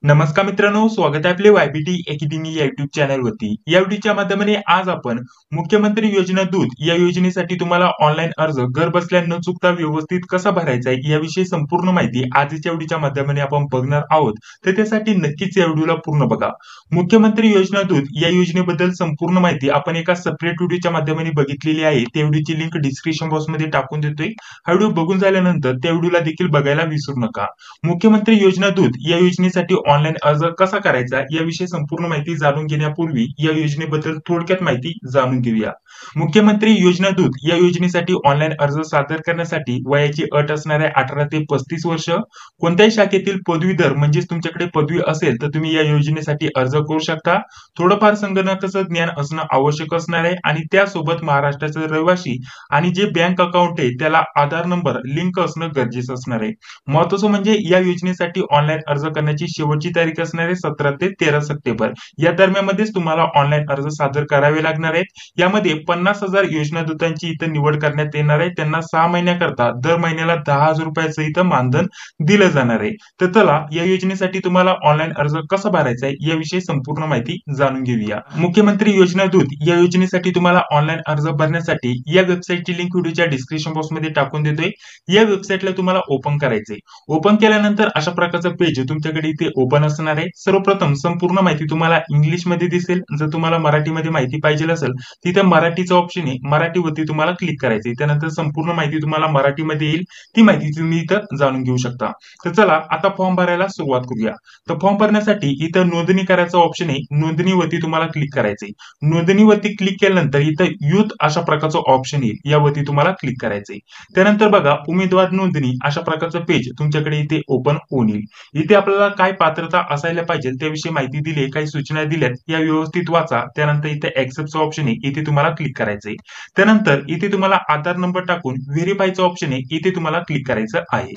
नमस्कार मित्रांनो, स्वागत आहे आपले वायबीटी अकॅडमी या युट्यूब चॅनलवरती। या व्हिडिओच्या माध्यमाने आज आपण मुख्यमंत्री योजना दूत या योजनेसाठी तुम्हाला ऑनलाईन अर्ज घर बसल्या न चुकता व्यवस्थित कसा भरायचा आहे याविषयी संपूर्ण माहिती आजच्या व्हिडिओच्या माध्यमाने आपण बघणार आहोत। तर त्यासाठी नक्कीच या व्हिडिओला पूर्ण बघा। मुख्यमंत्री योजना दूत या योजनेबद्दल संपूर्ण माहिती आपण एका सेपरेट व्हिडिओच्या माध्यमाने बघितलेली आहे। त्या व्हिडिओची लिंक डिस्क्रिप्शन बॉक्समध्ये टाकून देतोय। हा व्हिडिओ बघून झाल्यानंतर त्या व्हिडिओला देखील बघायला विसरू नका। मुख्यमंत्री योजना दूत या योजनेसाठी ऑनलाईन अर्ज कसा करायचा याविषयी संपूर्ण माहिती जाणून घेण्यापूर्वी या योजनेबद्दल थोडक्यात माहिती जाणून घेऊया। मुख्यमंत्री योजना दूत या योजनेसाठी ऑनलाईन अर्ज सादर करण्यासाठी वयाची अट असणार आहे 18 ते 35 वर्ष। कोणत्याही शाखेतील पदवीधर म्हणजेच तुमच्याकडे पदवी असेल तर तुम्ही या योजनेसाठी अर्ज करू शकता। थोडंफार संगणकाचं ज्ञान असणं आवश्यक असणार आहे आणि त्यासोबत महाराष्ट्राचे रहिवासी आणि जे बँक अकाउंट आहे त्याला आधार नंबर लिंक असणं गरजेचं असणार आहे। महत्त्वाचं म्हणजे या योजनेसाठी ऑनलाईन अर्ज करण्याची शेवटची तारीख असणार आहे 17 ते 13 सप्टेंबर। या दरम्यानमध्येच तुम्हाला ऑनलाईन अर्ज सादर करावे लागणार आहेत। यामध्ये 50,000 योजना दूतांची इथं निवड करण्यात येणार आहे। त्यांना 6 महिन्याकरता दर महिन्याला 10,000 रुपयाचं इथं मानधन दिलं जाणार आहे। तर चला या योजनेसाठी तुम्हाला ऑनलाईन अर्ज कसा भरायचा आहे याविषयी संपूर्ण माहिती जाणून घेऊया। मुख्यमंत्री योजना दूत या योजनेसाठी तुम्हाला ऑनलाईन अर्ज भरण्यासाठी या वेबसाईटची लिंक व्हिडिओच्या डिस्क्रिप्शन बॉक्समध्ये टाकून देतोय। या वेबसाईटला तुम्हाला ओपन करायचंय। ओपन केल्यानंतर अशा प्रकारचं पेज तुमच्याकडे इथे ओपन असणार आहे। सर्वप्रथम संपूर्ण माहिती तुम्हाला इंग्लिश मध्ये दिसेल। जर तुम्हाला मराठीमध्ये माहिती पाहिजे असेल तिथे मराठीचा ऑप्शन आहे, मराठीवरती तुम्हाला क्लिक करायचंय। त्यानंतर संपूर्ण माहिती तुम्हाला मराठीमध्ये येईल, ती माहिती तुम्ही इथं जाणून घेऊ शकता। तर चला आता फॉर्म भरायला सुरुवात करूया। तर फॉर्म भरण्यासाठी इथं नोंदणी करायचा ऑप्शन आहे, नोंदणीवरती तुम्हाला क्लिक करायचंय। नोंदणीवरती क्लिक केल्यानंतर इथं युथ अशा प्रकारचं ऑप्शन येईल, यावरती तुम्हाला क्लिक करायचंय। त्यानंतर बघा उमेदवार नोंदणी अशा प्रकारचं पेज तुमच्याकडे इथे ओपन होऊन येईल। इथे आपल्याला काय पात्रता असायला पाहिजे त्याविषयी माहिती दिली, काही सूचना दिल्यात या व्यवस्थित वाचा। त्यानंतर इथे ऍक्सेप्टचा ऑप्शन आहे, इथे तुम्हाला क्लिक करायचंय। त्यानंतर इथे तुम्हाला आधार नंबर टाकून व्हेरीफायचा ऑप्शन आहे, इथे तुम्हाला क्लिक करायचं आहे।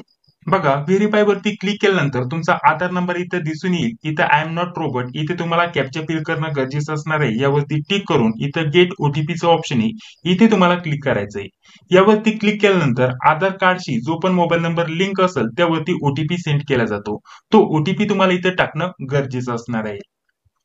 बघा व्हेरीफाय वरती क्लिक केल्यानंतर तुमचा आधार नंबर इथे दिसून येईल। इथे आय एम नॉट रोबोट इथे तुम्हाला कॅप्चा फिल करणं गरजेचं असणार आहे। यावरती टिक करून इथं गेट ओटीपीचं ऑप्शन आहे, इथे तुम्हाला क्लिक करायचंय। यावरती क्लिक केल्यानंतर आधार कार्डशी जो पण मोबाईल नंबर लिंक असेल त्यावरती ओटीपी सेंड केला जातो। तो ओटीपी तुम्हाला इथे टाकणं गरजेचं असणार आहे।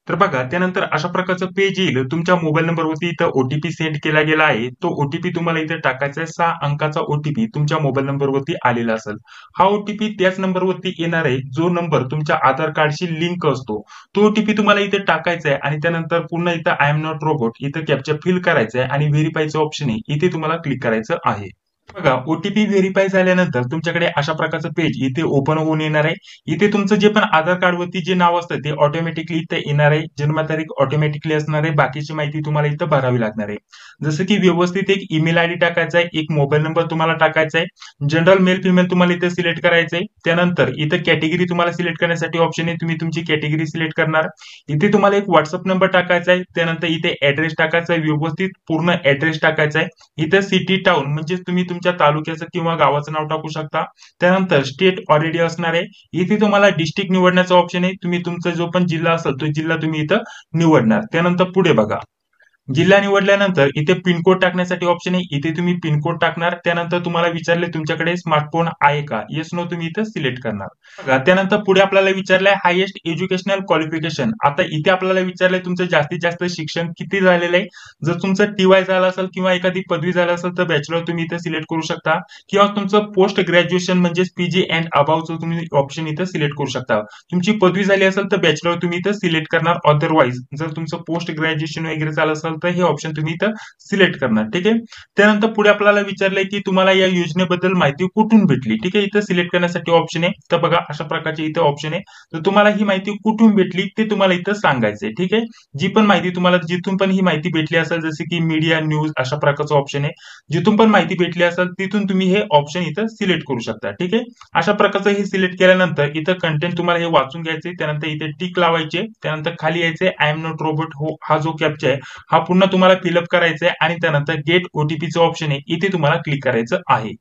तर बघा त्यानंतर अशा प्रकारचं पेज येईल। तुमच्या मोबाईल नंबरवरती इथं ओटीपी सेंड केला गेला आहे। तो ओटीपी तुम्हाला इथे टाकायचा आहे। 6 अंकाचा ओटीपी तुमच्या मोबाईल नंबरवरती आलेला असेल। हा ओटीपी त्याच नंबरवरती येणार आहे जो नंबर तुमच्या आधार कार्डशी लिंक असतो। तो ओटीपी तुम्हाला इथे टाकायचा आहे आणि त्यानंतर पुन्हा इथं आय एम नॉट रोबोट इथं कॅप्चा फिल करायचा आहे आणि व्हेरीफायचं ऑप्शन आहे, इथे तुम्हाला क्लिक करायचं आहे। बघा ओटीपी व्हेरीफाय झाल्यानंतर तुमच्याकडे अशा प्रकारचं पेज इथे ओपन होऊन येणार आहे। इथे तुमचं जे पण आधार कार्ड वरती जे नाव असतं ते ऑटोमॅटिकली इथे येणार आहे। जन्मतारीख ऑटोमॅटिकली असणार आहे। बाकीची माहिती तुम्हाला इथं भरावी लागणार आहे। जसं की व्यवस्थित एक ईमेल आयडी टाकायचा आहे, एक मोबाईल नंबर तुम्हाला टाकायचा आहे, जनरल मेल फिमेल तुम्हाला इथे सिलेक्ट करायचंय। त्यानंतर इथं कॅटेगरी तुम्हाला सिलेक्ट करण्यासाठी ऑप्शन आहे, तुम्ही तुमची कॅटेगरी सिलेक्ट करणार। इथे तुम्हाला एक व्हॉट्सअप नंबर टाकायचा आहे। त्यानंतर इथे ऍड्रेस टाकायचा आहे, व्यवस्थित पूर्ण ऍड्रेस टाकायचा आहे। इथं सिटी टाउन म्हणजे तुम्ही तुमच्या तालुक्याचं किंवा गावाचं नाव टाकू शकता। त्यानंतर स्टेट ऑलरेडी असणार आहे। इथे तुम्हाला डिस्ट्रिक्ट निवडण्याचा ऑप्शन आहे, तुम्ही तुमचा जो पण जिल्हा असेल तो जिल्हा तुम्ही इथं निवडणार। त्यानंतर पुढे बघा जिल्हा निवडल्यानंतर इथे पिनकोड टाकण्यासाठी ऑप्शन आहे, इथे तुम्ही पिनकोड टाकणार। त्यानंतर तुम्हाला विचारले तुमच्याकडे स्मार्टफोन आहे का, येस नो तुम्ही इथे सिलेक्ट करणार। बघा त्यानंतर पुढे आपल्याला विचारलंय हायेस्ट एज्युकेशनल क्वालिफिकेशन। आता इथे आपल्याला विचारलंय तुमचं जास्तीत जास्त शिक्षण किती झालेलं आहे। जर तुमचं टीवाय झालं असेल किंवा एखादी पदवी झाली असेल तर बॅचलर तुम्ही इथे सिलेक्ट करू शकता, किंवा तुमचं पोस्ट ग्रॅज्युएशन म्हणजे पीजी अँड अबावचं तुम्ही ऑप्शन इथे सिलेक्ट करू शकता। तुमची पदवी झाली असेल तर बॅचलर तुम्ही इथे सिलेक्ट करणार। अदरवाईज जर तुमचं पोस्ट ग्रॅज्युएशन वगैरे झालं असेल तर हे ऑप्शन तुम्ही इथं सिलेक्ट करणार। ठीक आहे। त्यानंतर पुढे आपल्याला विचारलंय की तुम्हाला या योजनेबद्दल माहिती कुठून भेटली। ठीक आहे, इथं सिलेक्ट करण्यासाठी ऑप्शन आहे। तर बघा अशा प्रकारचे इथे ऑप्शन आहे। तर तुम्हाला ही माहिती कुठून भेटली ते तुम्हाला इथं सांगायचंय। ठीक आहे, जी पण माहिती तुम्हाला जिथून पण ही माहिती भेटली असेल जसे की मीडिया न्यूज अशा प्रकारचं ऑप्शन आहे, जिथून पण माहिती भेटली असेल तिथून तुम्ही हे ऑप्शन इथं सिलेक्ट करू शकता। ठीक आहे, अशा प्रकारचं हे सिलेक्ट केल्यानंतर इथं कंटेंट तुम्हाला हे वाचून घ्यायचे। त्यानंतर इथे टिक लावायचे। त्यानंतर खाली यायचे आय एम नॉट रोबोट हो हा जो कॅप्चा आहे हा पूर्ण तुम्हाला फिलअप करायचा आहे आणि त्यानंतर गेट ओटीपीचं ऑप्शन आहे, इथे तुम्हाला क्लिक करायचं आहे।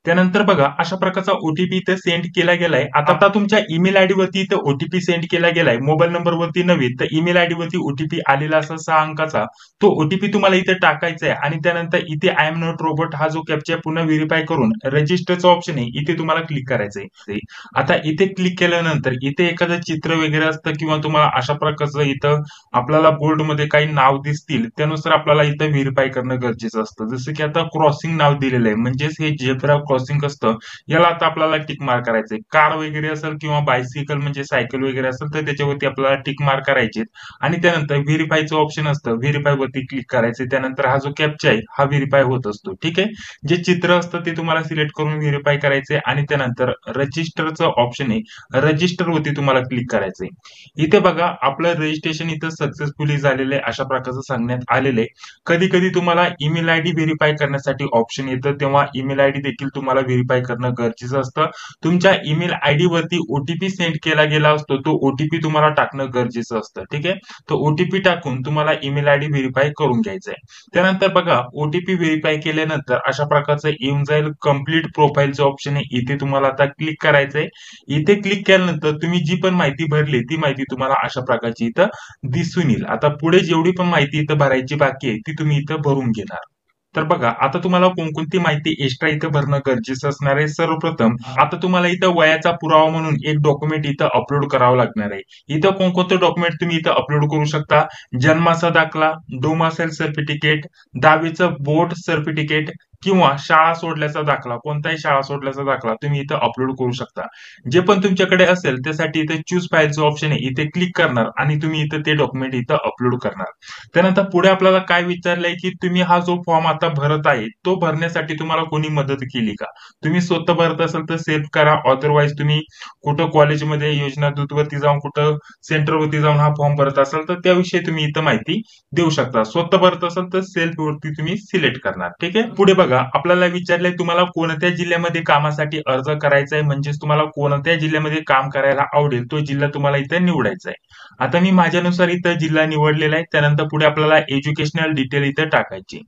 त्यानंतर बघा अशा प्रकारचा ओटीपी इथं सेंड केला गेलाय. आता तुमच्या ईमेल आयडी वरती इथं ओटीपी सेंड केला गेलाय. मोबाईल नंबर वरती नव्हे तर ईमेल आयडी वरती ओटीपी आलेला असा 6 अंकाचा तो ओटीपी तुम्हाला इथे टाकायचा आहे आणि त्यानंतर इथे आय एम नॉट रोबोट हा जो कॅप्चा पुन्हा व्हेरीफाय करून रजिस्टरचं ऑप्शन आहे इथे तुम्हाला क्लिक करायचंय. आता इथे क्लिक केल्यानंतर इथे एखादं चित्र वगैरे असतं किंवा तुम्हाला अशा प्रकारचं इथं आपल्याला बोर्डमध्ये काही नाव दिसतील त्यानुसार आपल्याला इथं व्हेरीफाय करणं गरजेचं असतं. जसं की आता क्रॉसिंग नाव दिलेलं आहे म्हणजेच हे झेब्रा क्रॉसिंग असतं याला आता आपल्याला टिक मार्क करायचंय. कार वगैरे असेल किंवा बायसिकल म्हणजे सायकल वगैरे असेल तर त्याच्यावरती आपल्याला टिक मार्क करायचे आणि त्यानंतर व्हेरीफायचं ऑप्शन असतं व्हेरीफाय वरती क्लिक करायचं. त्यानंतर हा जो कॅप्चा आहे हा व्हेरीफाय होत असतो. ठीक आहे, जे चित्र असतं ते तुम्हाला सिलेक्ट करून व्हेरीफाय करायचंय आणि त्यानंतर रजिस्टरचं ऑप्शन आहे रजिस्टर वरती तुम्हाला क्लिक करायचंय. इथे बघा आपलं रजिस्ट्रेशन इथं सक्सेसफुली झालेलं आहे अशा प्रकारचं सांगण्यात आलेलं आहे. कधी कधी तुम्हाला ईमेल आयडी व्हेरीफाय करण्यासाठी ऑप्शन येतं तेव्हा ईमेल आयडी देखील तुम्हाला व्हेरीफाय करणं गरजेचं असतं. तुमच्या ईमेल आयडी वरती ओटीपी सेंड केला गेला असतो तो ओटीपी तुम्हाला टाकणं गरजेचं असतं. ठीक आहे, तो ओटीपी टाकून तुम्हाला ईमेल आयडी व्हेरीफाय करून घ्यायचा आहे. त्यानंतर बघा ओटीपी व्हेरीफाय केल्यानंतर अशा प्रकारचं येऊन जाईल कंप्लीट प्रोफाईलचं ऑप्शन आहे इथे तुम्हाला आता क्लिक करायचंय. इथे क्लिक केल्यानंतर तुम्ही जी पण माहिती भरली ती माहिती तुम्हाला अशा प्रकारची इथं दिसून येईल. आता पुढे जेवढी पण माहिती इथं भरायची बाकी आहे ती तुम्ही इथं भरून घेणार. तर बघा आता तुम्हाला कोणकोणती माहिती एक्स्ट्रा इथं भरणं गरजेचं असणार आहे. सर्वप्रथम आता तुम्हाला इथं वयाचा पुरावा म्हणून एक डॉक्युमेंट इथं अपलोड करावं लागणार आहे. इथं कोणकोणतं डॉक्युमेंट तुम्ही इथं अपलोड करू शकता. जन्माचा दाखला, डोमासाईल सर्टिफिकेट, 10वीचं बोर्ड सर्टिफिकेट किंवा शाळा सोडल्याचा दाखला, कोणताही शाळा सोडल्याचा दाखला तुम्ही इथं अपलोड करू शकता. जे पण तुमच्याकडे असेल त्यासाठी इथे चूज फाईलचं ऑप्शन आहे इथे क्लिक करणार आणि तुम्ही इथं ते डॉक्युमेंट इथं अपलोड करणार. त्यानंतर पुढे आपल्याला काय विचारलंय की तुम्ही हा जो फॉर्म आता भरत आहे तो भरण्यासाठी तुम्हाला कोणी मदत केली का. तुम्ही स्वतः भरत असाल तर सेव्ह करा. अदरवाईज तुम्ही कुठं कॉलेजमध्ये योजना दूत वरती जाऊन कुठं सेंटर वरती जाऊन हा फॉर्म भरत असाल तर त्याविषयी तुम्ही इथं माहिती देऊ शकता. स्वतः भरत असाल तर सेल्फ वरती तुम्ही सिलेक्ट करणार. ठीक आहे, पुढे बघा आपल्याला विचारलंय तुम्हाला कोणत्या जिल्ह्यामध्ये कामासाठी अर्ज करायचा आहे म्हणजेच तुम्हाला कोणत्या जिल्ह्यामध्ये काम करायला आवडेल तो जिल्हा तुम्हाला इथे निवडायचा आहे. आता मी माझ्यानुसार इथं जिल्हा निवडलेला आहे. त्यानंतर पुढे आपल्याला एज्युकेशनल डिटेल इथं टाकायची.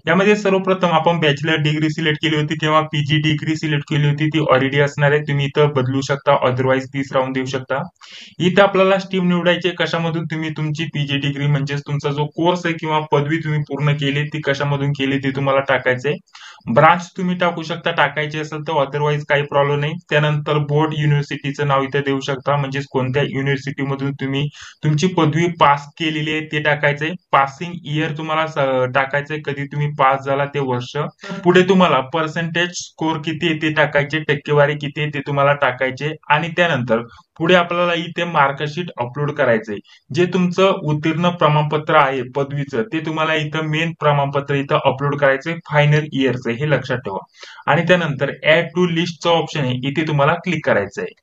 यामध्ये सर्वप्रथम आपण बॅचलर डिग्री सिलेक्ट केली होती किंवा पीजी डिग्री सिलेक्ट केली होती ती ऑलरेडी असणार आहे. तुम्ही इथं बदलू शकता अदरवाईज 30 राहून देऊ शकता. इथं आपल्याला स्ट्रीम निवडायची कशामधून तुम्ही तुमची पीजी डिग्री म्हणजेच तुमचा जो कोर्स आहे किंवा पदवी तुम्ही पूर्ण केली ती कशामधून केली ते तुम्हाला टाकायचंय. ब्रांच तुम्ही टाकू शकता टाकायची असेल तर अदरवाईज काही प्रॉब्लेम नाही. त्यानंतर बोर्ड युनिव्हर्सिटीचं नाव इथे देऊ शकता म्हणजेच कोणत्या युनिव्हर्सिटीमधून तुम्ही तुमची पदवी पास केलेली आहे ते टाकायचंय. पासिंग इयर तुम्हाला टाकायचंय कधी तुम्ही पास झाला ते वर्ष. पुढे तुम्हाला पर्सेंटेज स्कोर किती आहे ते टाकायचे, टक्केवारी किती आहे ते तुम्हाला टाकायचे आणि त्यानंतर पुढे आपल्याला इथे मार्कशीट अपलोड करायचंय. जे तुमचं उत्तीर्ण प्रमाणपत्र आहे पदवीचं ते तुम्हाला इथं मेन प्रमाणपत्र इथं अपलोड करायचंय फायनल इयरचं हे लक्षात ठेवा. आणि त्यानंतर ऍड टू लिस्टचं ऑप्शन आहे इथे तुम्हाला क्लिक करायचंय.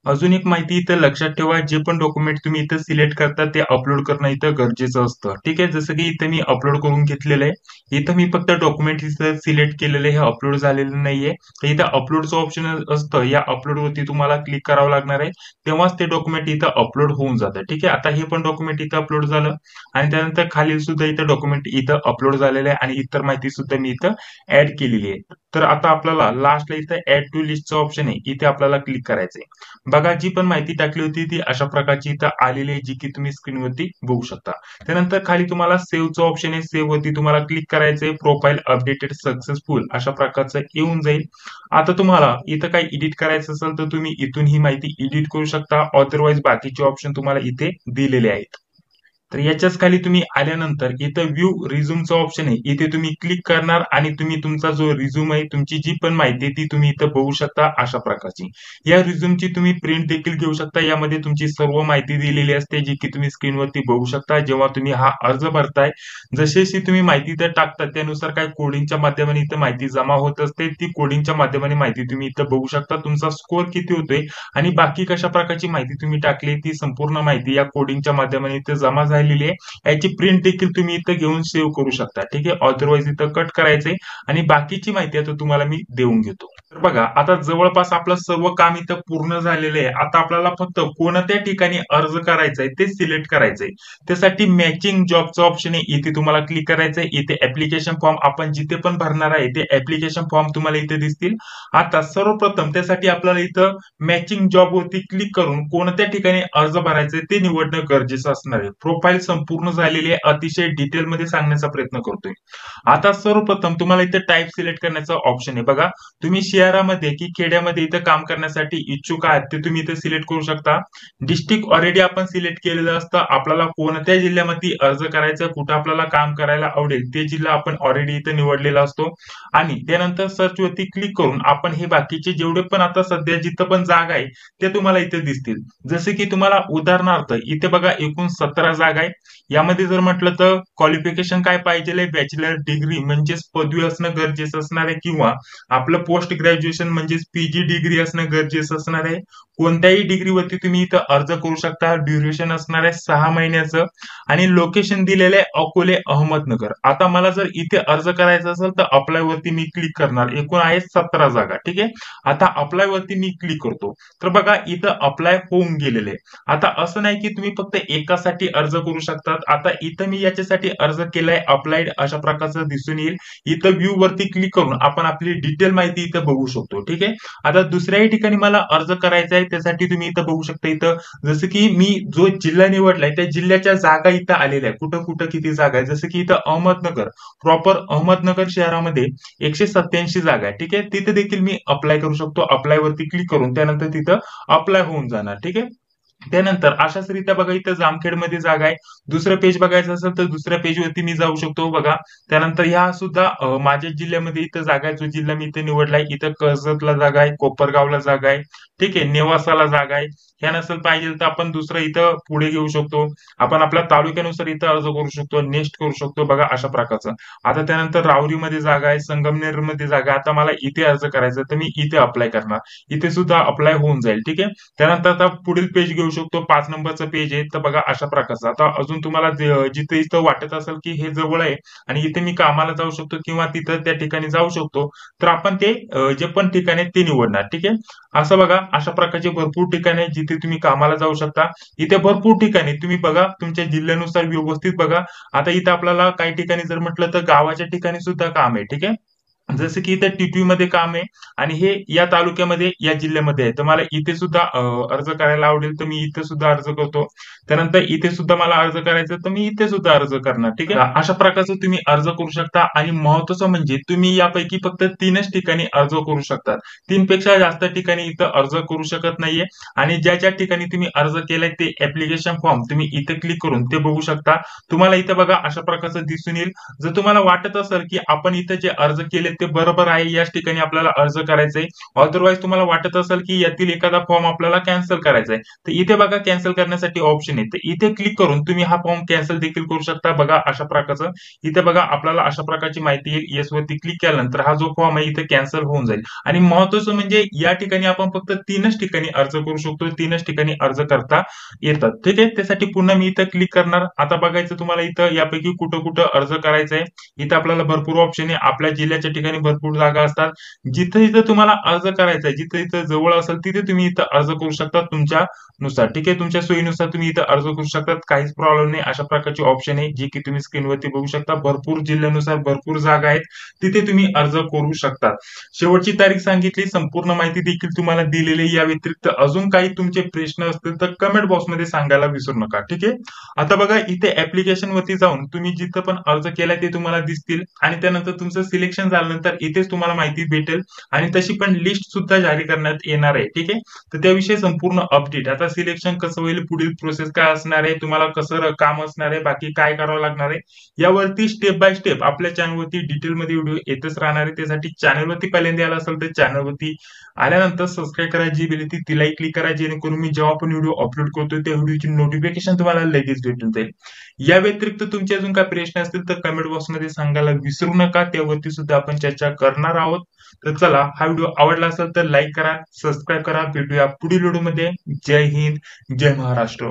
अजून एक माहिती इथं लक्षात ठेवा जे पण डॉक्युमेंट तुम्ही इथं सिलेक्ट करता ते अपलोड करणं इथं गरजेचं असतं. ठीक आहे, जसं की इथं मी अपलोड करून घेतलेलं आहे. इथं मी फक्त डॉक्युमेंट इथं सिलेक्ट केलेलं आहे हे अपलोड झालेलं नाहीये. इथं अपलोडचं ऑप्शन असतं या अपलोड वरती तुम्हाला क्लिक करावं लागणार आहे तेव्हाच ते डॉक्युमेंट इथं अपलोड होऊन जातं. ठीक आहे, आता हे पण डॉक्युमेंट इथं अपलोड झालं आणि त्यानंतर खाली सुद्धा इथं डॉक्युमेंट इथं अपलोड झालेलं आहे आणि इतर माहिती सुद्धा मी इथं ऍड केलेली आहे. तर आता आपल्याला लास्टला इथं ऍड टू लिस्टचं ऑप्शन आहे इथे आपल्याला क्लिक करायचंय. बघा जी पण माहिती टाकली होती ती अशा प्रकारची इथं आलेली आहे जी की तुम्ही स्क्रीनवरती बघू शकता. त्यानंतर खाली तुम्हाला सेव्हचं ऑप्शन आहे सेव्ह वरती तुम्हाला क्लिक करायचंय. प्रोफाईल अपडेटेड सक्सेसफुल अशा प्रकारचं येऊन जाईल. आता तुम्हाला इथं काही एडिट करायचं असेल तर तुम्ही इथून ही माहिती एडिट करू शकता अदरवाईज बाकीचे ऑप्शन तुम्हाला इथे दिलेले आहेत. तर याच्याच खाली तुम्ही आल्यानंतर इथं व्ह्यू रिझ्यूमचं ऑप्शन आहे इथे तुम्ही क्लिक करणार आणि तुम्ही तुमचा जो रिझ्यूम आहे तुमची जी पण माहिती ती तुम्ही इथं बघू शकता अशा प्रकारची. या रिझ्यूमची तुम्ही प्रिंट देखील घेऊ शकता. यामध्ये तुमची सर्व माहिती दिलेली असते जी की तुम्ही स्क्रीनवरती बघू शकता. जेव्हा तुम्ही हा अर्ज भरताय जशी तुम्ही माहिती इथं टाकता त्यानुसार काय कोडिंगच्या माध्यमाने इथं माहिती जमा होत असते. ती कोडिंगच्या माध्यमाने माहिती तुम्ही इथं बघू शकता. तुमचा स्कोर किती होतोय आणि बाकी कशा प्रकारची माहिती तुम्ही टाकली ती संपूर्ण माहिती या कोडिंगच्या माध्यमाने इथे जमा झालेली आहे. याची प्रिंट देखील तुम्ही इथं घेऊन सेव्ह करू शकता. ठीक आहे, अदरवाईज इथं कट करायचंय आणि बाकीची माहिती आता तुम्हाला मी देऊन घेतो. तर बघा आता जवळपास आपलं सर्व काम इथं पूर्ण झालेलं आहे. आता आपल्याला फक्त कोणत्या ठिकाणी अर्ज करायचा आहे ते सिलेक्ट करायचंय. त्यासाठी मॅचिंग जॉबचं ऑप्शन आहे. इथे तुम्हाला क्लिक करायचंय. इथे ऍप्लिकेशन फॉर्म आपण जिथे पण भरणार आहे ते ऍप्लिकेशन फॉर्म तुम्हाला इथे दिसतील. आता सर्वप्रथम त्यासाठी आपल्याला इथं मॅचिंग जॉब वरती क्लिक करून कोणत्या ठिकाणी अर्ज भरायचे ते निवडणं गरजेचं असणार आहे. प्रोफाईल संपूर्ण झालेली आहे. अतिशय डिटेलमध्ये सांगण्याचा प्रयत्न करतोय. आता सर्वप्रथम तुम्हाला इथे टाइप सिलेक्ट करण्याचा ऑप्शन आहे. बघा तुम्ही शहरामध्ये की खेड्यामध्ये इथं काम करण्यासाठी इच्छुक आहात ते तुम्ही इथे सिलेक्ट करू शकता. डिस्ट्रिक्ट ऑलरेडी आपण सिलेक्ट केलेलं असतं. आपल्याला कोणत्या जिल्ह्यामध्ये अर्ज करायचा, कुठं आपल्याला काम करायला आवडेल ते जिल्हा आपण ऑलरेडी इथे निवडलेला असतो. आणि त्यानंतर सर्च वरती क्लिक करून आपण हे बाकीचे जेवढे पण आता सध्या जिथं पण जागा आहे ते तुम्हाला इथे दिसतील. जसे की तुम्हाला उदाहरणार्थ इथे बघा एकूण 17 जागा आहे. यामध्ये जर म्हटलं तर क्वालिफिकेशन काय पाहिजे, बॅचलर डिग्री म्हणजेच पदवी असणं गरजेचं असणार आहे किंवा आपलं पोस्ट ग्रॅज्युएशन म्हणजेच पीजी डिग्री असणं गरजेचं असणार आहे. कोणत्याही डिग्रीवरती तुम्ही इथं अर्ज करू शकता. ड्युरेशन असणार आहे 6 महिन्याचं आणि लोकेशन दिलेलं आहे अकोले, अहमदनगर. आता मला जर इथे अर्ज करायचा असेल तर अप्लाय वरती मी क्लिक करणार. एकूण आहे 17 जागा. ठीक आहे. आता अप्लाय वरती मी क्लिक करतो. तर बघा इथं अप्लाय होऊन गेलेले आहे. आता असं नाही की तुम्ही फक्त एकासाठी अर्ज करू शकतात. आता इथं मी याच्यासाठी अर्ज केलाय अप्लाइड अशा प्रकारचं दिसून येईल. इथं व्ह्यू वरती क्लिक करून आपण आपली डिटेल माहिती इथं बघू शकतो. ठीक आहे. आता दुसऱ्याही ठिकाणी मला अर्ज करायचा आहे त्यासाठी तुम्ही इथं बघू शकता. इथं जसं की मी जो जिल्हा निवडलाय त्या जिल्ह्याच्या जागा इथं आलेल्या आहे. कुठं कुठं किती जागा आहे. जसं की इथं अहमदनगर, प्रॉपर अहमदनगर शहरामध्ये 187 जागा आहे. ठीक आहे. तिथे देखील मी अप्लाय करू शकतो. अप्लाय वरती क्लिक करून त्यानंतर तिथं अप्लाय होऊन जाणार. ठीक आहे. त्यानंतर अशाच रीत्या बघा इथं जामखेडमध्ये जागा आहे. दुसरं पेज बघायचं असेल तर दुसऱ्या पेजवरती मी जाऊ शकतो बघा. त्यानंतर ह्या सुद्धा माझ्या जिल्ह्यामध्ये इथं जागा आहे. जो जिल्हा मी इथे निवडलाय इथं कर्जतला जागा आहे, कोपरगावला जागा आहे. ठीक आहे. नेवासाला जागा आहे. ह्या नसेल पाहिजे तर आपण दुसरं इथं पुढे घेऊ शकतो. आपण आपल्या तालुक्यानुसार इथं अर्ज करू शकतो. नेक्स्ट करू शकतो बघा अशा प्रकारचं. आता त्यानंतर रावरीमध्ये जागा आहे, संगमनेरमध्ये जागा आहे. आता मला इथे अर्ज करायचा तर मी इथे अप्लाय करणार. इथे सुद्धा अप्लाय होऊन जाईल. ठीक आहे. त्यानंतर आता पुढील पेज घेऊ शकतो. 5 नंबरचं पेज आहे. तर बघा अशा प्रकारचं. आता अजून तुम्हाला जिथे इथं वाटत असेल की हे जवळ आहे आणि इथे मी कामाला जाऊ शकतो किंवा तिथं त्या ठिकाणी जाऊ शकतो तर आपण ते जे पण ठिकाण आहे ते निवडणार. ठीक आहे. असं बघा अशा प्रकारचे भरपूर ठिकाणे आहेत जिथे तुम्ही कामाला जाऊ शकता. इथे भरपूर ठिकाणी तुम्ही बघा तुमच्या जिल्ह्यानुसार व्यवस्थित बघा. आता इथं आपल्याला काही ठिकाणी जर म्हटलं तर गावाच्या ठिकाणी सुद्धा काम आहे. ठीक आहे. जसं की इथे टिटवी मध्ये काम आहे आणि हे या तालुक्यामध्ये या जिल्ह्यामध्ये आहे. तर मला इथे सुद्धा अर्ज करायला आवडेल तर मी इथे सुद्धा अर्ज करतो. त्यानंतर इथे सुद्धा मला अर्ज करायचा तर मी इथे सुद्धा अर्ज करणार. ठीक आहे. अशा प्रकारचं तुम्ही अर्ज करू शकता आणि महत्वाचं म्हणजे तुम्ही यापैकी फक्त 3च ठिकाणी अर्ज करू शकतात. 3 पेक्षा जास्त ठिकाणी इथं अर्ज करू शकत नाहीये आणि ज्या ज्या ठिकाणी तुम्ही अर्ज केलाय ते ऍप्लिकेशन फॉर्म तुम्ही इथे क्लिक करून ते बघू शकता. तुम्हाला इथं बघा अशा प्रकारचं दिसून येईल. जर तुम्हाला वाटत असेल की आपण इथं जे अर्ज केले ते बरोबर आहे याच ठिकाणी आपल्याला अर्ज करायचा आहे. अदरवाईज तुम्हाला वाटत असेल की यातील एखादा फॉर्म आपल्याला कॅन्सल करायचा आहे तर इथे बघा कॅन्सल करण्यासाठी ऑप्शन आहे. तर इथे क्लिक करून तुम्ही हा फॉर्म कॅन्सल देखील करू शकता. बघा अशा प्रकारचं. इथे बघा आपल्याला अशा प्रकारची माहिती येईल. येस वरती क्लिक केल्यानंतर हा जो फॉर्म आहे इथे कॅन्सल होऊन जाईल. आणि महत्वाचं म्हणजे या ठिकाणी आपण फक्त 3च ठिकाणी अर्ज करू शकतो. 3च ठिकाणी अर्ज करता येतात. ठीक आहे. त्यासाठी पुन्हा मी इथं क्लिक करणार. आता बघायचं तुम्हाला इथं यापैकी कुठं कुठं अर्ज करायचा आहे. इथं आपल्याला भरपूर ऑप्शन आहे. आपल्या जिल्ह्याच्या ठिकाणी भरपूर जागा असतात. जिथे जिथे तुम्हाला अर्ज करायचा आहे, जिथे जिथे जवळ असेल तिथे तुम्ही इथं अर्ज करू शकता तुमच्या नुसार. ठीक आहे. तुमच्या सोयीनुसार तुम्ही इथं अर्ज करू शकतात. काहीच प्रॉब्लेम नाही. अशा प्रकारचे ऑप्शन आहे जे की तुम्ही स्क्रीनवरती बघू शकता. भरपूर जिल्ह्यानुसार भरपूर जागा आहेत. तिथे तुम्ही अर्ज करू शकता. शेवटची तारीख सांगितली. संपूर्ण माहिती देखील तुम्हाला दिलेली. या व्यतिरिक्त अजून काही तुमचे प्रश्न असतील तर कमेंट बॉक्समध्ये सांगायला विसरू नका. ठीक आहे. आता बघा इथे ऍप्लिकेशन वरती जाऊन तुम्ही जिथं पण अर्ज केलाय ते तुम्हाला दिसतील आणि त्यानंतर तुमचं सिलेक्शन झाल्यानंतर इथेच तुम्हाला माहिती भेटेल आणि तशी पण लिस्ट सुद्धा जारी करण्यात येणार आहे. ठीक आहे. तर त्याविषयी संपूर्ण अपडेट आता सिलेक्शन कसं होईल, पुढील प्रोसेस काय असणार आहे, तुम्हाला कसं काम असणार आहे, बाकी काय करावं लागणार आहे यावरती स्टेप बाय स्टेप आपल्या चॅनलवरती डिटेलमध्ये व्हिडिओ येतच राहणार आहे. त्यासाठी चॅनलवरती पहिल्यांदा आला असेल तर चॅनलवरती आल्यानंतर सबस्क्राईब करा, जी बेल ती तिलाही क्लिक करा जेणेकरून मी जेव्हा पण व्हिडिओ अपलोड करतो त्या व्हिडिओची नोटिफिकेशन तुम्हाला लगेच भेटून जाईल. या व्यतिरिक्त तुमचे अजून काय प्रश्न असतील तर कमेंट बॉक्समध्ये सांगायला विसरू नका. त्यावरती सुद्धा आपण चर्चा करणार आहोत. तर चला हा व्हिडिओ आवडला असेल तर लाईक करा, सबस्क्राईब करा. भेटूया पुढील व्हिडिओमध्ये. जय हिंद, जय महाराष्ट्र.